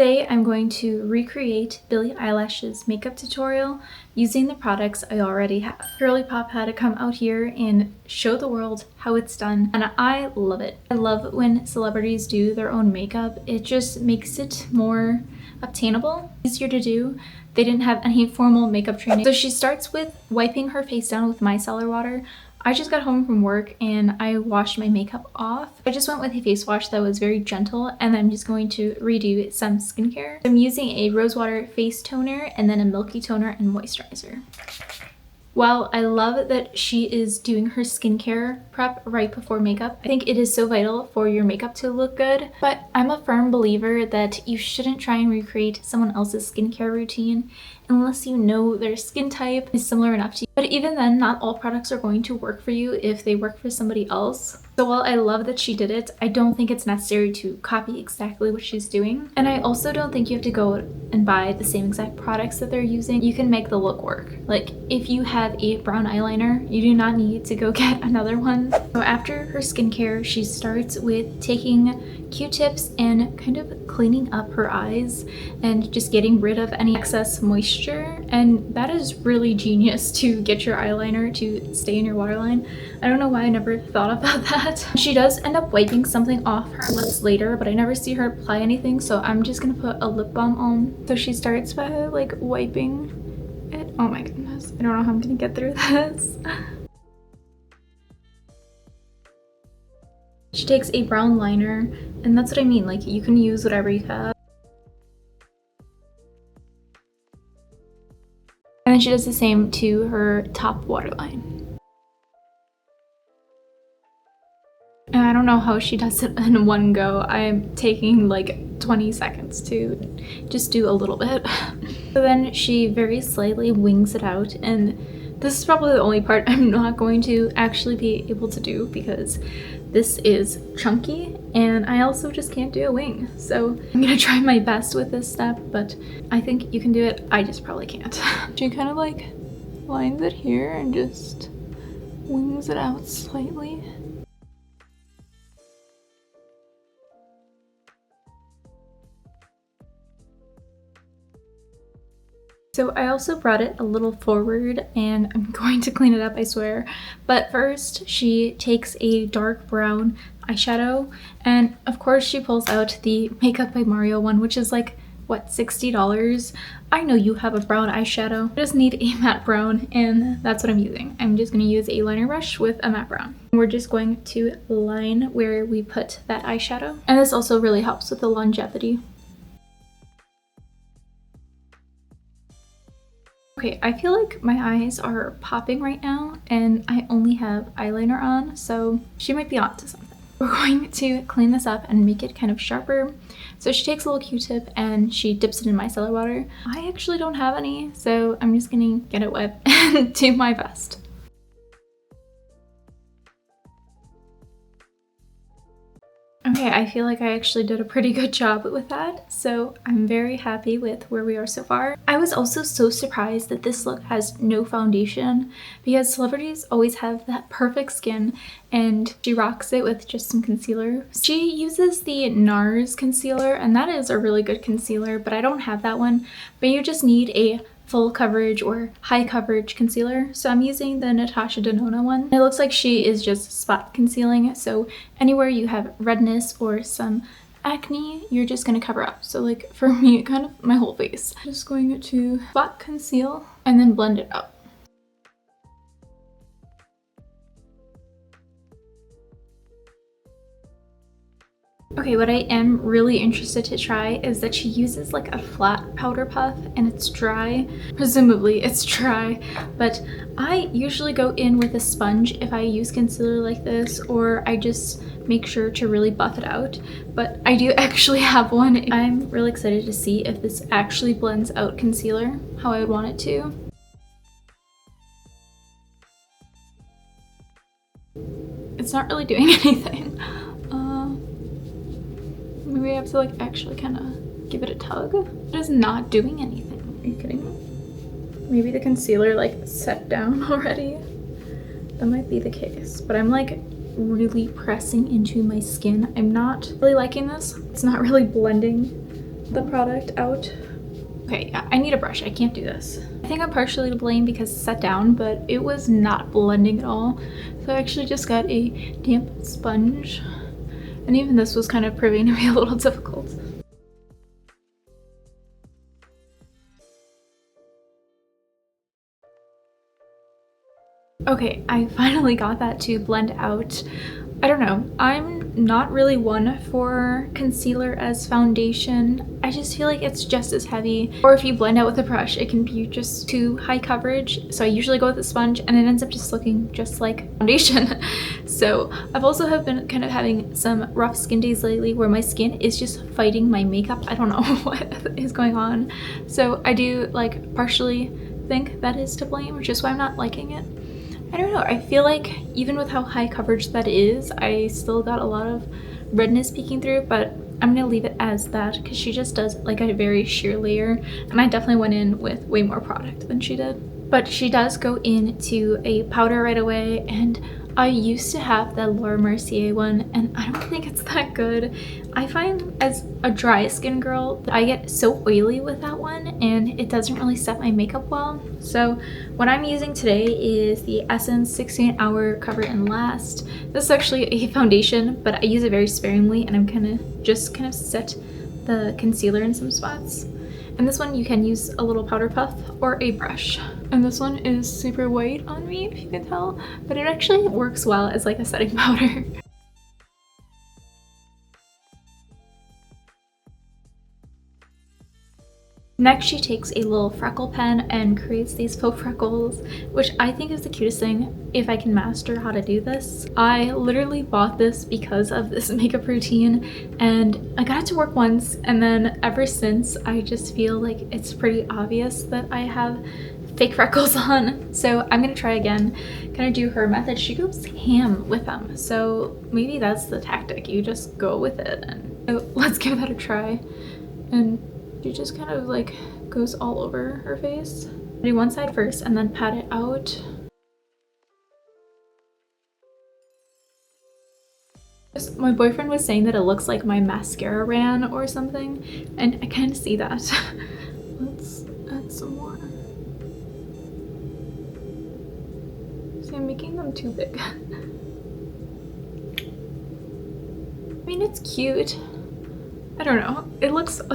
Today I'm going to recreate Billie Eilish's makeup tutorial using the products I already have. Girly Pop had to come out here and show the world how it's done, and I love it. I love when celebrities do their own makeup. It just makes it more obtainable, easier to do. They didn't have any formal makeup training. So she starts with wiping her face down with micellar water. I just got home from work and I washed my makeup off. I just went with a face wash that was very gentle, and I'm just going to redo some skincare. I'm using a rosewater face toner and then a milky toner and moisturizer. While I love that she is doing her skincare prep right before makeup, I think it is so vital for your makeup to look good. But I'm a firm believer that you shouldn't try and recreate someone else's skincare routine unless you know their skin type is similar enough to you. But even then, not all products are going to work for you if they work for somebody else. So while I love that she did it, I don't think it's necessary to copy exactly what she's doing. And I also don't think you have to go and buy the same exact products that they're using. You can make the look work. Like, if you have a brown eyeliner, you do not need to go get another one. So after her skincare, she starts with taking Q-tips and kind of cleaning up her eyes and just getting rid of any excess moisture. And that is really genius to get your eyeliner to stay in your waterline. I don't know why I never thought about that. She does end up wiping something off her lips later, but I never see her apply anything, so I'm just gonna put a lip balm on. So she starts by like wiping it. Oh my goodness, I don't know how I'm gonna get through this. She takes a brown liner, and that's what I mean, like you can use whatever you have. And then she does the same to her top waterline. And I don't know how she does it in one go. I'm taking like 20 seconds to just do a little bit. So then she very slightly wings it out, and this is probably the only part I'm not going to actually be able to do because this is chunky and I also just can't do a wing. So I'm gonna try my best with this step, but I think you can do it. I just probably can't. She kind of like lines it here and just wings it out slightly. So I also brought it a little forward and I'm going to clean it up, I swear. But first she takes a dark brown eyeshadow, and of course she pulls out the Makeup by Mario one, which is like, what, $60? I know you have a brown eyeshadow. I just need a matte brown, and that's what I'm using. I'm just going to use a liner brush with a matte brown. We're just going to line where we put that eyeshadow. And this also really helps with the longevity. Okay, I feel like my eyes are popping right now and I only have eyeliner on, so she might be onto something. We're going to clean this up and make it kind of sharper. So she takes a little Q-tip and she dips it in micellar water. I actually don't have any, so I'm just gonna get it wet and do my best. Okay, I feel like I actually did a pretty good job with that, so I'm very happy with where we are so far. I was also so surprised that this look has no foundation because celebrities always have that perfect skin, and she rocks it with just some concealer. She uses the NARS concealer, and that is a really good concealer, but I don't have that one. But you just need a full coverage or high coverage concealer, so I'm using the Natasha Denona one. It looks like she is just spot concealing, so anywhere you have redness or some acne, you're just gonna cover up. So like for me, kind of my whole face. Just going to spot conceal and then blend it out. Okay, what I am really interested to try is that she uses like a flat powder puff and it's dry. Presumably it's dry, but I usually go in with a sponge if I use concealer like this, or I just make sure to really buff it out. But I do actually have one. I'm really excited to see if this actually blends out concealer how I would want it to. It's not really doing anything. Maybe I have to like actually kind of give it a tug. It is not doing anything. Are you kidding me? Maybe the concealer like set down already. That might be the case, but I'm like really pressing into my skin. I'm not really liking this. It's not really blending the product out. Okay, I need a brush. I can't do this. I think I'm partially to blame because it's set down, but it was not blending at all. So I actually just got a damp sponge. And even this was kind of proving to be a little difficult. Okay, I finally got that to blend out. I don't know, I'm not really one for concealer as foundation. I just feel like it's just as heavy. Or if you blend out with a brush, it can be just too high coverage. So I usually go with a sponge and it ends up just looking just like foundation. So I've also have been kind of having some rough skin days lately where my skin is just fighting my makeup. I don't know what is going on. So I do like partially think that is to blame, which is why I'm not liking it. I don't know, I feel like even with how high coverage that is, I still got a lot of redness peeking through, but I'm gonna leave it as that because she just does like a very sheer layer, and I definitely went in with way more product than she did. But she does go into a powder right away, and I used to have the Laura Mercier one, and I don't think it's that good. I find as a dry skin girl, I get so oily with that one, and it doesn't really set my makeup well. So what I'm using today is the Essence 16 Hour Cover and Last. This is actually a foundation, but I use it very sparingly, and I'm kind of set the concealer in some spots. And this one you can use a little powder puff or a brush. And this one is super white on me, if you can tell, but it actually works well as like a setting powder. Next, she takes a little freckle pen and creates these faux freckles, which I think is the cutest thing if I can master how to do this. I literally bought this because of this makeup routine, and I got it to work once, and then ever since I just feel like it's pretty obvious that I have fake freckles on. So I'm gonna try again, kind of do her method. She goes ham with them, so maybe that's the tactic. You just go with it, and so let's give that a try. And she just kind of like goes all over her face. Do one side first and then pat it out. My boyfriend was saying that it looks like my mascara ran or something, and I kind of see that. Let's add some more. See, I'm making them too big. I mean, it's cute. I don't know. It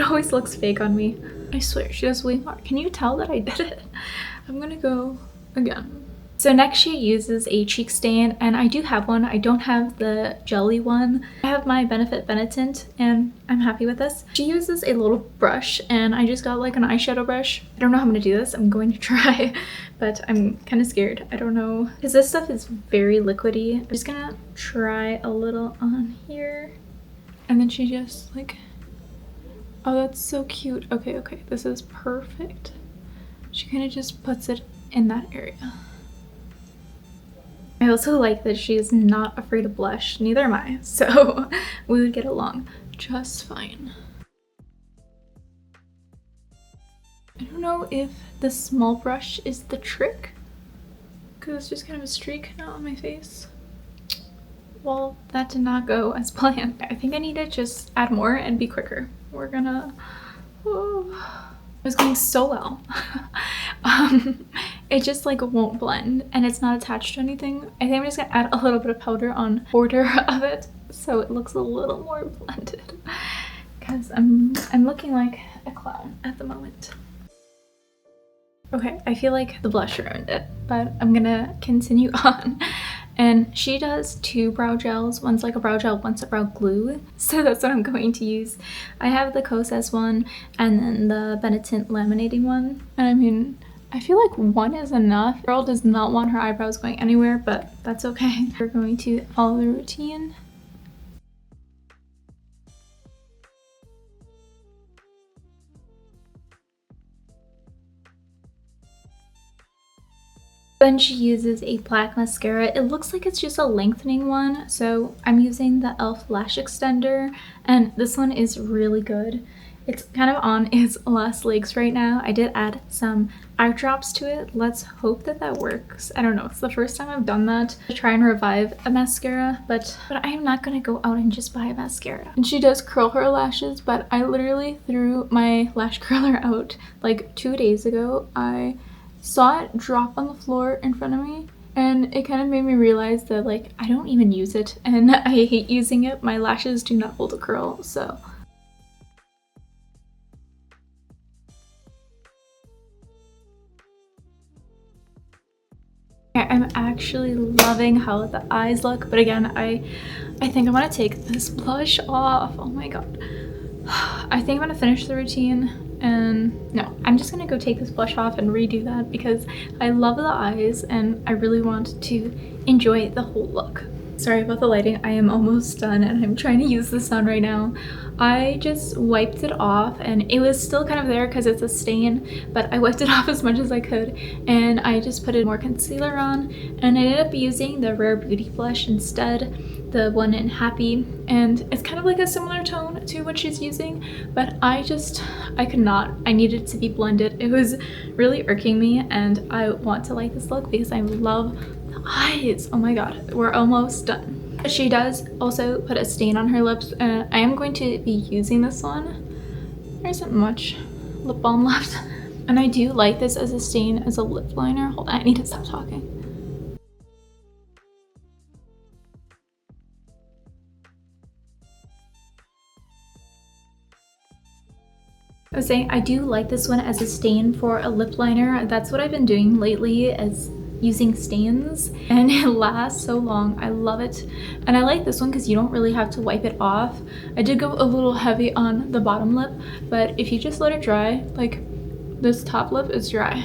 always looks fake on me. I swear, she does way more. Can you tell that I did it? I'm gonna go again. So next she uses a cheek stain, and I do have one. I don't have the jelly one. I have my Benefit Benetint, and I'm happy with this. She uses a little brush, and I just got like an eyeshadow brush. I don't know how I'm gonna do this. I'm going to try, but I'm kind of scared. I don't know, because this stuff is very liquidy. I'm just gonna try a little on here. And then she just like, oh, that's so cute. Okay, this is perfect. She kind of just puts it in that area. I also like that she is not afraid of blush. Neither am I, so we would get along just fine. I don't know if the small brush is the trick, because it's just kind of a streak now on my face. Well, that did not go as planned. I think I need to just add more and be quicker. We're gonna... Oh. It was going so well. It just like won't blend, and it's not attached to anything. I think I'm just gonna add a little bit of powder on border of it so it looks a little more blended, because I'm looking like a clown at the moment. Okay, I feel like the blush ruined it, but I'm gonna continue on. And she does two brow gels. One's like a brow gel, one's a brow glue. So that's what I'm going to use. I have the Kosas one and then the Benetint laminating one. And I mean, I feel like one is enough. Girl does not want her eyebrows going anywhere, but that's okay. We're going to follow the routine. Then she uses a black mascara. It looks like it's just a lengthening one, so I'm using the e.l.f. Lash Extender, and this one is really good. It's kind of on its last legs right now. I did add some eye drops to it. Let's hope that that works. I don't know. It's the first time I've done that to try and revive a mascara, but I am not gonna go out and just buy a mascara. And she does curl her lashes, but I literally threw my lash curler out like 2 days ago. I saw it drop on the floor in front of me, and it kind of made me realize that like I don't even use it and I hate using it. My lashes do not hold a curl, so. I'm actually loving how the eyes look, but again, I think I'm gonna take this blush off. Oh my god. I think I'm gonna finish the routine, and no, I'm just gonna go take this blush off and redo that because I love the eyes and I really want to enjoy the whole look. Sorry about the lighting. I am almost done and I'm trying to use the sun right now. I just wiped it off and it was still kind of there because it's a stain, but I wiped it off as much as I could, and I just put more concealer on, and I ended up using the Rare Beauty blush instead, the one in Happy, and it's kind of like a similar tone to what she's using, but I could not. I needed it to be blended. It was really irking me, and I want to like this look because I love the eyes. Oh my god, we're almost done. She does also put a stain on her lips, and I am going to be using this one. There isn't much lip balm left, and I do like this as a stain as a lip liner. Hold on, I need to stop talking. I was saying I do like this one as a stain for a lip liner. That's what I've been doing lately, as using stains, and it lasts so long. I love it, and I like this one because you don't really have to wipe it off. I did go a little heavy on the bottom lip, but if you just let it dry, like this top lip is dry.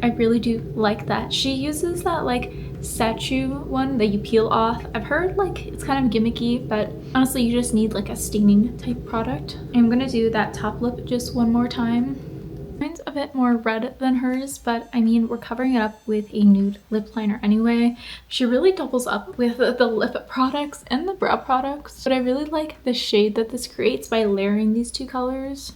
I really do like that. She uses that like statue one that you peel off. I've heard like it's kind of gimmicky, but honestly you just need like a staining type product. I'm gonna do that top lip just one more time. Mine's a bit more red than hers, but I mean, we're covering it up with a nude lip liner anyway. She really doubles up with the lip products and the brow products, but I really like the shade that this creates by layering these two colors.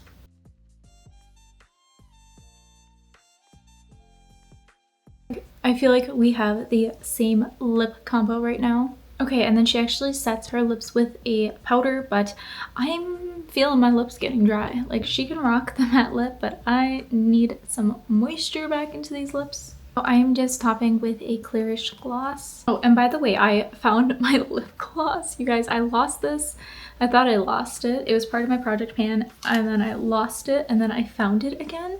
I feel like we have the same lip combo right now. Okay, and then she actually sets her lips with a powder, but I'm feeling my lips getting dry. Like, she can rock the matte lip, but I need some moisture back into these lips. So I am just topping with a clearish gloss. Oh, and by the way, I found my lip gloss. You guys, I lost this. I thought I lost it. It was part of my project pan, and then I lost it, and then I found it again.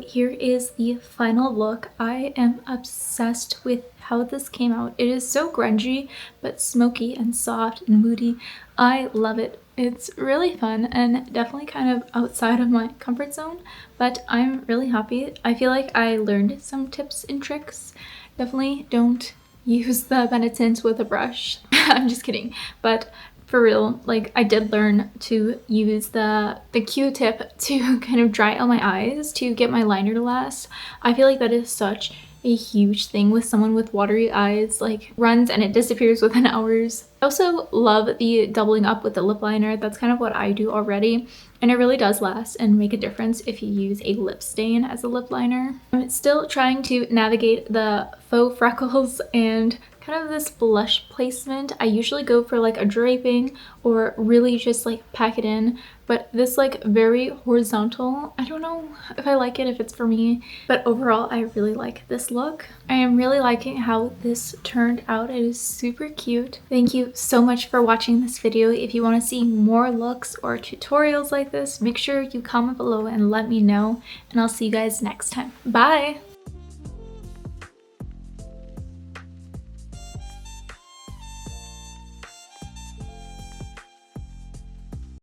Here is the final look. I am obsessed with how this came out. It is so grungy, but smoky and soft and moody. I love it. It's really fun and definitely kind of outside of my comfort zone, but I'm really happy. I feel like I learned some tips and tricks. Definitely don't use the Benetint with a brush. I'm just kidding, but for real, like I did learn to use the Q-tip to kind of dry out my eyes to get my liner to last. I feel like that is such a huge thing with someone with watery eyes, like runs and it disappears within hours. I also love the doubling up with the lip liner. That's kind of what I do already, and it really does last and make a difference if you use a lip stain as a lip liner. I'm still trying to navigate the faux freckles and kind of this blush placement. I usually go for like a draping or really just like pack it in, but this like very horizontal, I don't know if I like it, if it's for me, but overall I really like this look. I am really liking how this turned out. It is super cute. Thank you so much for watching this video. If you want to see more looks or tutorials like this, make sure you comment below and let me know, and I'll see you guys next time. Bye!